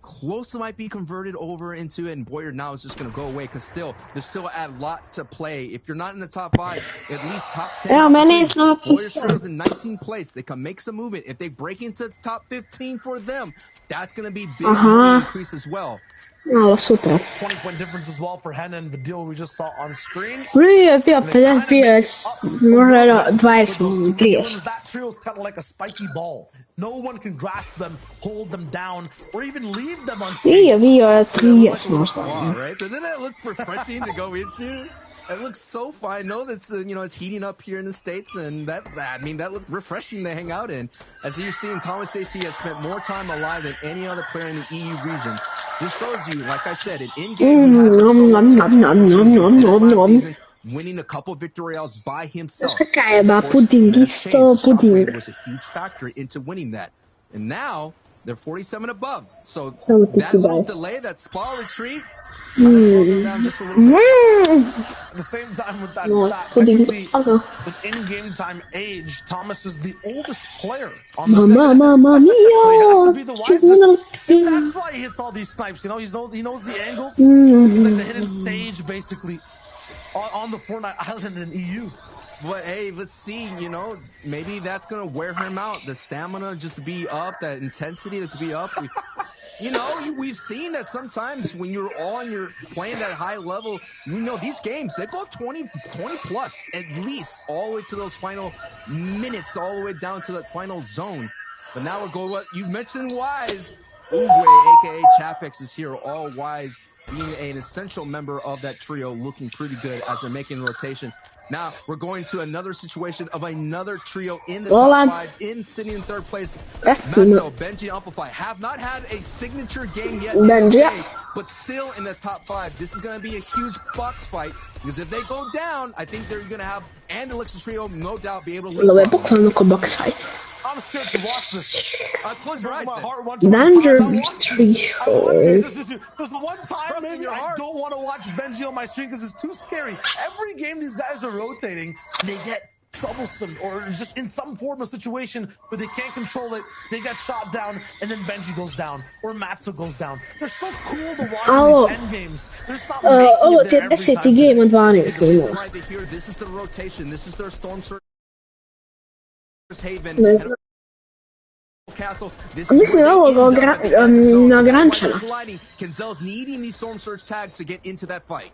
Close to might be converted over into it, and Boyer now is just going to go away because there's still a lot to play. If you're not in the top 5, at least top 10. Boyer's trio's in 19th place. They can make some movement. If they break into top 15 for them, that's going to be big increase as well. 20-point difference as well for Henna and Vidil we just saw on screen. That trio is kind of like a spiky ball. No one can grasp them, hold them down, or even leave them on screen. Right? Doesn't that look refreshing to go into? It looks so fun. I know that's it's heating up here in the States, and that looked refreshing to hang out in. As you're seeing, Thomas Stacey has spent more time alive than any other player in the EU region. This shows you, like I said, an in-game winning a couple victory royales by himself. Was a huge factor into winning that, and now they're 47 above. So that little delay, that small retreat. Down just a little bit. At the same time with that stat, with in-game time age, Thomas is the oldest player on the so he has to be the wisest. That's why he hits all these snipes. He knows the angles. He's like the hidden sage, basically, on the Fortnite island in EU. But hey, let's see, maybe that's going to wear him out. The stamina just to be up, that intensity to be up. We've seen that sometimes when you're playing that high level, these games, they go 20 plus at least all the way to those final minutes, all the way down to that final zone. But now we're going, what you mentioned, Wise. Uwe, a.k.a. Chapix, is here, all Wise, being an essential member of that trio, looking pretty good as they're making rotation. Now, we're going to another situation of another trio in the top 5, sitting in 3rd place. Matzo, Benji, Amplify have not had a signature game yet in this day, but still in the top 5. This is going to be a huge box fight, because if they go down, I think they're going to have, and the Elixir trio, no doubt, be able to lead. I'm scared to watch this. Close your eyes. My heart wants to There's one time maybe I don't want to watch Benji on my stream because it's too scary. Every game these guys are rotating, they get troublesome or just in some form of situation where they can't control it, they get shot down, and then Benji goes down or Matzo goes down. They're so cool to watch in these end games. They're just not making it there every time. Game od 12 game. Right here, this is the rotation. This is their Storm Surge Haven. Castle. This Mislim je ovo ograničeno. Kenzel's needing these Storm Surge tags to get into that fight.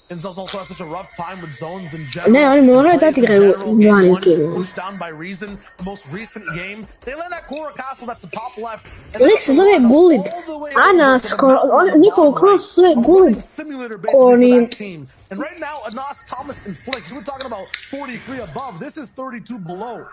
Kenzel's also had such a rough time with zones in general. Ne, oni moraju dati igraju 12 game. Pushed down by Reason, the most recent game. They land that Cora Castle, that's the top left. Lik se zove Gulid. Anas, njihov cross se zove Gulid. Oni... And right now, Anas, Thomas, and Flick, you were talking about 43 above. This is 32 below.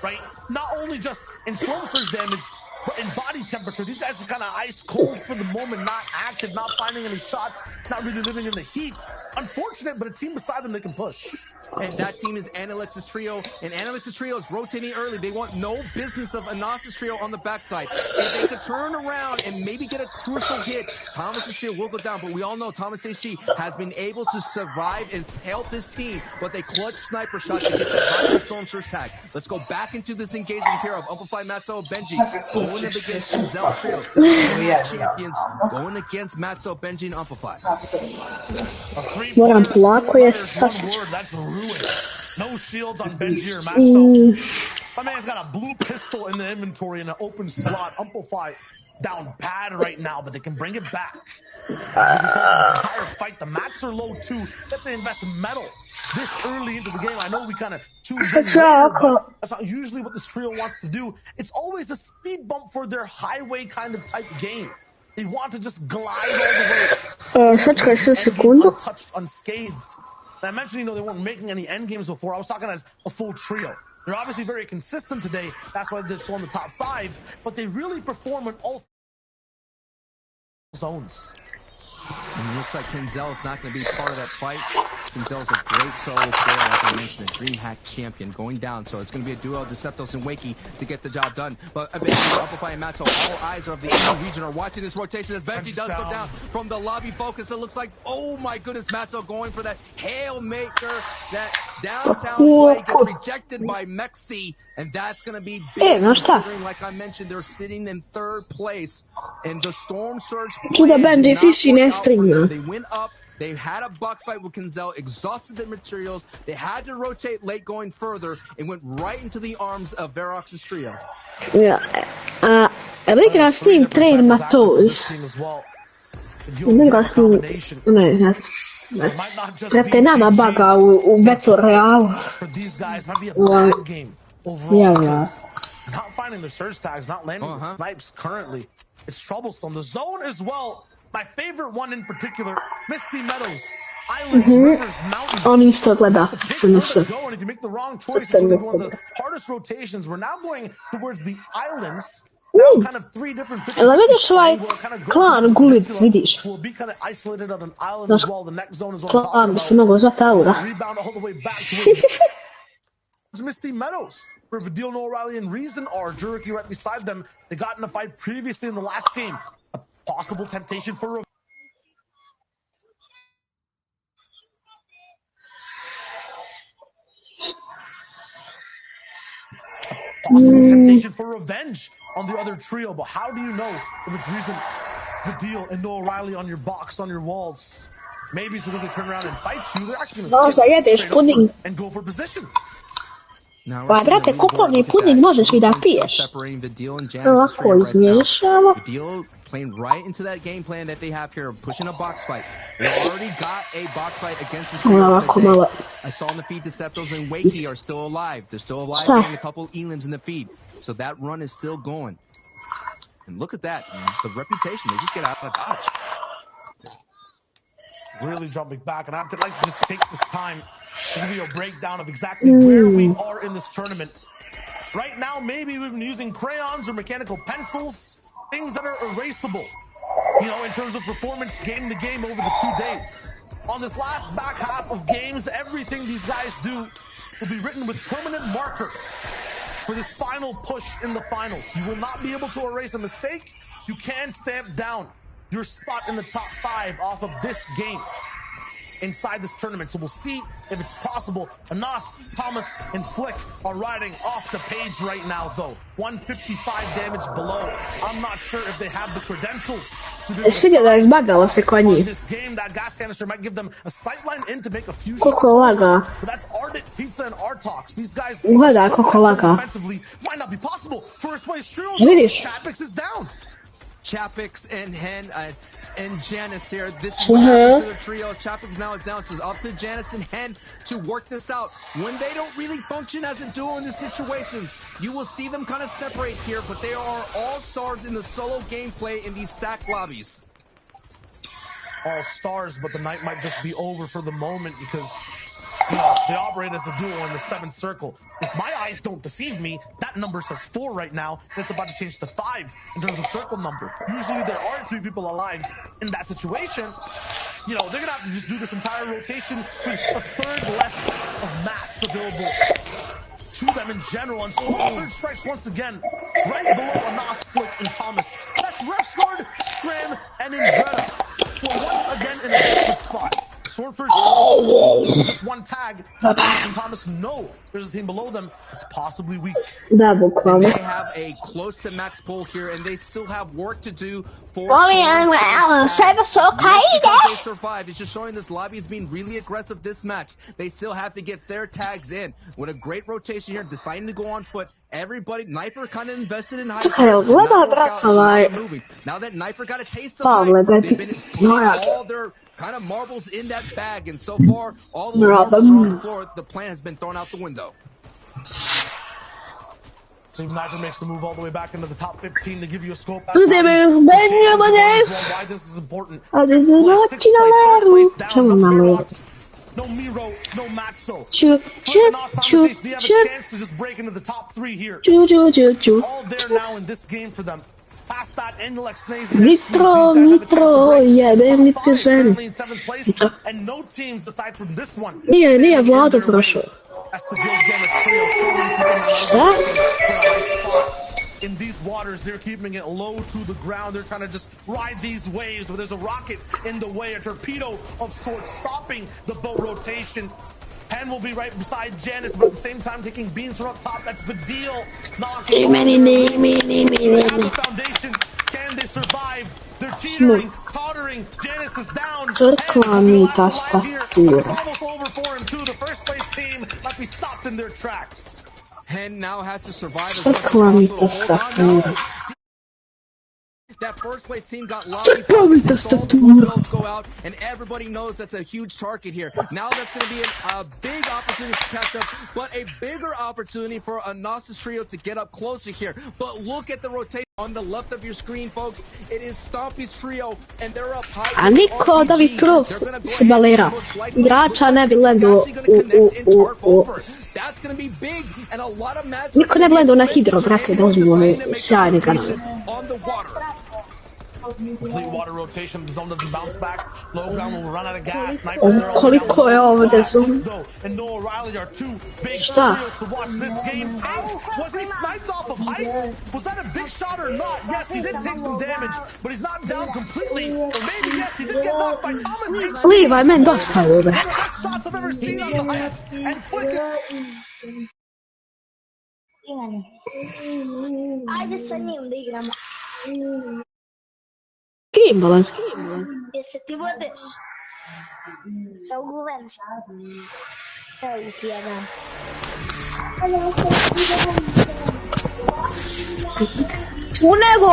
Right? Not only just in storm surge damage, but in body temperature. These guys are kind of ice cold for the moment, not active, not finding any shots, not really living in the heat. Unfortunate, but a team beside them they can push. And that team is Analex's trio, and Analex's trio is rotating early. They want no business of Anas's trio on the backside. If they could turn around and maybe get a crucial hit, Thomas's trio will go down, but we all know Thomas HG has been able to survive and help this team with a clutch sniper shot to get that Storm Surge tag. Let's go back into this engagement here of Amplify, Matzo, Benji, going up against Kenzel trio. Champions going against Matzo, Benji, and Amplify. Moram polako je sasveć. No shields on Benji or Matzo. My man's got a blue pistol in the inventory in an open slot. Amplify down bad right now, but they can bring it back. This entire fight, the mats are low too. That they invest in metal this early into the game. I know we kind of choose later, but that's not usually what this trio wants to do. It's always a speed bump for their highway kind of type game. They want to just glide all the way. Untouched, unscathed. And I mentioned, they weren't making any end games before. I was talking as a full trio. They're obviously very consistent today. That's why they're still in the top 5. But they really perform in all zones. And it looks like Kenzel's not going to be part of that fight. Kenzel's a great solo player, like I mentioned, a DreamHack champion going down. So it's going to be a duo of Deceptos and Wakey to get the job done. But eventually, Amplify and Matzo, all eyes of the Eastern region are watching this rotation as Benji does go down from the lobby focus. It looks like, oh my goodness, Matzo going for that Hail Maker, that downtown play gets rejected by Mexi, and that's going to be big. Like I mentioned, they're sitting in 3rd place, and the Storm Surge they went up, they had a box fight with Kenzel, exhausted their materials, they had to rotate late going further, and went right into the arms of Verox's trio. Ja, igra s njim Train Matos. Igra s njim, ne znam. Brate, nama baga u Battle Royale. Ja. Not finding their surge tags, not landing the snipes currently. It's troublesome. The zone as well. My favorite one in particular, Misty Meadows, Islands, Rivers, Mountains. On isto gleda. And if you make the wrong choice, it's one of the hardest rotations. We're now going towards the islands. Kind of 3 different vidiš ovaj klan Gulic, vidiš? Will be kind of isolated on an island as well. The next zone is what I'm talking Klan bi se mogao zvati Aura. Rebound all the way back to Misty Meadows. Where Vidil, No O'Reilly, and Reason are. Juriki right beside them. They got in a fight previously in the last game. A possible temptation for revenge on the other trio. But how do you know if it's Reason, Vidil, and No O'Reilly on your box, on your walls? Maybe it's because they turn around and fight you. They're actually going to skip and go for position. Pa, brate, kupovni puding možeš i da piješ. Ovako izmiješamo. Playing right into that game plan that they have here, pushing a box fight. They already got a box fight against this team. I saw in the feed Deceptos and Wakey are still alive. They're still alive, getting a couple elims in the feed. So that run is still going. And look at that, the reputation. They just get out of dodge. Really jumping back, and I'd like to just take this time to give you a breakdown of exactly where we are in this tournament. Right now, maybe we've been using crayons or mechanical pencils, things that are erasable, in terms of performance game to game over the 2 days. On this last back half of games, everything these guys do will be written with permanent marker for this final push in the finals. You will not be able to erase a mistake. You can stamp down your spot in the top 5 off of this game. inside this tournament. So we'll see if it's possible. Anas, Thomas, and Flick are riding off the page right now, though. 155 damage below. I'm not sure if they have the credentials. Svidio da je zbagalo se kod njih. This game, that gas canister might give them a sightline in to make a few Koliko laga. But that's Ardent Pizza and Artox. These guys Gleda koliko laga. offensively might not be possible. First place trio. Vidiš? Chapix is down. Chapix and Hen and Janice here. This is what happens to the trios. Chapix now is down, so it's up to Janice and Hen to work this out. When they don't really function as a duo in these situations, you will see them kind of separate here, but they are all stars in the solo gameplay in these stacked lobbies. All stars, but the night might just be over for the moment because, you know, they operate as a duo in the 7th circle. If my eyes don't deceive me, that number says 4 right now, and it's about to change to 5 in terms of circle number. Usually there are 3 people alive in that situation. You know, they're going to have to just do this entire rotation with a third less of mats available to them in general. And so third strikes once again, right below Anas, Flick, and Thomas. That's Refsguard, Scram, and Ingretta. Well, once again in a good spot. Swordfish, just one tag. And Thomas, no, there's a team below them. It's possibly weak. They have a close to max pull here, and they still have work to do for. They survive. It's just showing this lobby is being really aggressive this match. They still have to get their tags in. With a great rotation here, deciding to go on foot. Everybody, Knifer kind of invested in high. Now that Knifer got a taste of it, they've been putting all their kind of marbles in that bag, and so far, all the marbles on the floor, the plan has been thrown out the window. So Knifer makes the move all the way back into the top 15 to give you a scope. Why this is important. No Miro, no Matzo. They have a chance to just break into the top 3 here. It's all there now in this game for them. Past that, Nitro, jebem nitko ženu. and no teams aside from this one. Nije Vlado prošao. Šta? In these waters, they're keeping it low to the ground. They're trying to just ride these waves, but there's a rocket in the way, a torpedo of sorts stopping the boat rotation. Hen will be right beside Janice, but at the same time taking beans from up top. That's the deal. Knocking the foundation. Can they survive? They're teetering, tottering. Janice is down. It's almost over for him too. The first place team might be stopped in their tracks. Hen now has to survive as much as possible. That first place team got lobbied, builds go out, and everybody knows that's a huge target here. Now that's going to be a big opportunity to catch up, but a bigger opportunity for Anas's trio to get up closer here. But look at the rotation on the left of your screen, folks. It is Stompy's trio, and they're up high. A niko da bi prof se balera. Igrača ne bi gledao That's going to be big, and a lot of matches. Niko ne bi gledao na hidro, brate, da uzmemo one sjajne kanale. On the water. Complete water rotation. The zone doesn't bounce back. Low ground will run out of gas. Koliko je ovdje zone? And Noah Riley are two big Šta? to watch this game. Was he sniped off of height? Was that a big shot or not? Yes, he did take some damage, but he's not down completely. Or maybe yes, he did get knocked by Thomas. Liva je meni dosta ovo, brate. Best shots I've ever seen on the height. And Flick. Ajde sa njim da igramo. Kimbalan. Jesi ti vodeš? Sa uguven. Sa upijadan. U nebo!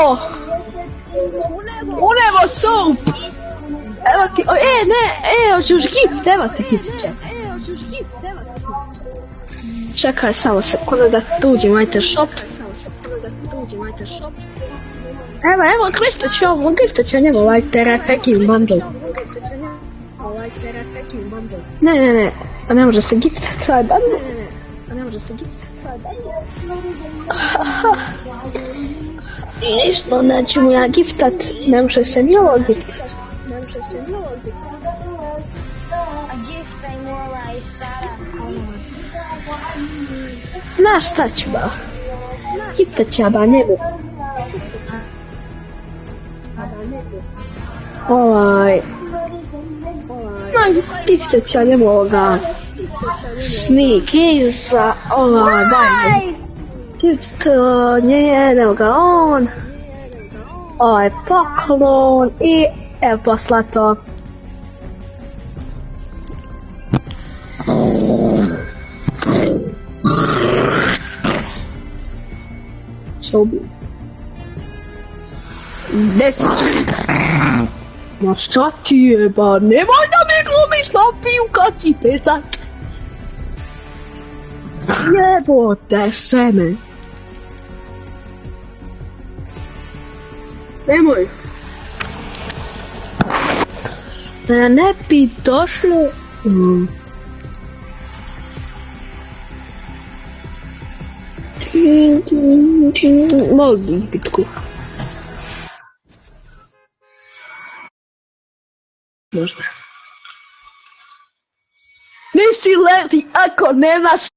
Soup! Evo ti, hoćeš gift, evo ti gift. Čekaj, samo sekundu da tuđim ajte shop. Evo, giftat će njegov ovaj terefekin bundle. Ne, pa ne može se giftat ovaj bundle. Ništa, neću mu ja giftat, ne može se ni ovo giftat. A giftaj mu ovaj Sara. Znaš šta ću ba? Giftat će ja ba njegu. isjećanjem ovoga sneak iza evo ga on, poklon i evo poslato. Se ubio. 10. Ma šta ti je ba, nemoj da me glumiš Matiju kad si pesak. Jebote seme. Nemoj. Da ne bi došlo. Molim bitku. Možda. Nisi leti ako nemaš